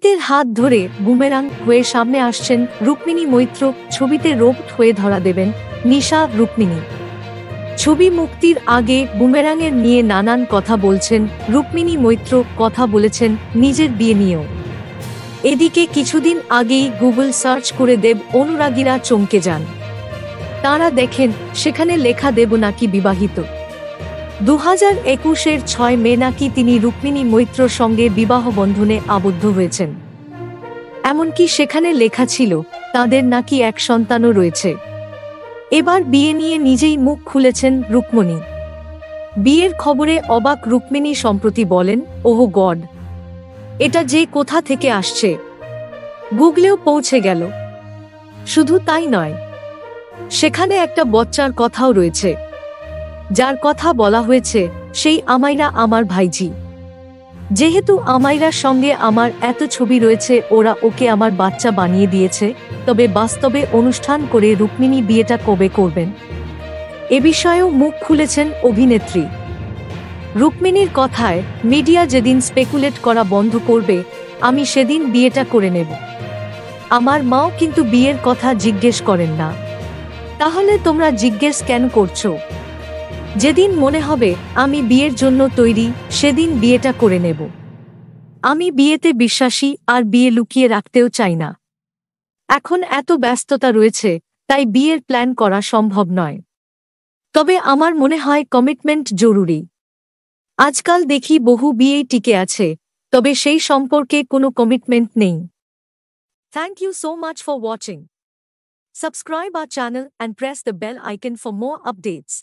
অভিজিতের হাত ধরে বুমেরাং হয়ে সামনে আসছেন রুক্মিণী মৈত্র। ছবিতে রোবট হয়ে ধরা দেবেন নিশা রুক্মিণী। ছবি মুক্তির আগে বুমেরাংয়ের নিয়ে নানান কথা বলছেন রুক্মিণী মৈত্র। কথা বলেছেন নিজের বিয়ে নিয়েও। এদিকে কিছুদিন আগেই গুগল সার্চ করে দেব অনুরাগীরা চমকে যান। তাঁরা দেখেন সেখানে লেখা দেব নাকি বিবাহিত। 2021-এর 6 মে নাকি তিনি রুক্মিণী মৈত্রর সঙ্গে বিবাহ বন্ধনে আবদ্ধ হয়েছেন। এমনকি সেখানে লেখা ছিল তাদের নাকি এক সন্তানও রয়েছে। এবার বিয়ে নিয়ে নিজেই মুখ খুলেছেন রুক্মিণী। বিয়ের খবরে অবাক রুক্মিণী সম্প্রতি বলেন, ওহ গড, এটা যে কোথা থেকে আসছে, গুগলেও পৌঁছে গেল। শুধু তাই নয়, সেখানে একটা বাচ্চার কথাও রয়েছে, যার কথা বলা হয়েছে সেই আমাইরা আমার ভাইঝি। যেহেতু আমাইরার সঙ্গে আমার এত ছবি রয়েছে, ওরা ওকে আমার বাচ্চা বানিয়ে দিয়েছে। তবে বাস্তবে অনুষ্ঠান করে রুক্মিণী বিয়েটা কবে করবেন এ বিষয়েও মুখ খুলেছেন অভিনেত্রী। রুক্মিণীর কথায়, মিডিয়া যেদিন স্পেকুলেট করা বন্ধ করবে আমি সেদিন বিয়েটা করে নেব। আমার মাও কিন্তু বিয়ের কথা জিজ্ঞেস করেন না। তাহলে তোমরা জিজ্ঞেস কেন করছো? যেদিন মনে হবে আমি বিয়ের জন্য তৈরি, সেদিন বিয়েটা করে নেব। আমি বিয়েতে বিশ্বাসী, আর বিয়ে লুকিয়ে রাখতেও চাই না। এখন এত ব্যস্ততা রয়েছে, তাই বিয়ের প্ল্যান করা সম্ভব নয়। তবে আমার মনে হয় কমিটমেন্ট জরুরি। আজকাল দেখি বহু বিয়েই টিকে আছে, তবে সেই সম্পর্কে কোনো কমিটমেন্ট নেই। Thank you so much for watching. Subscribe our channel and press the bell icon for more updates.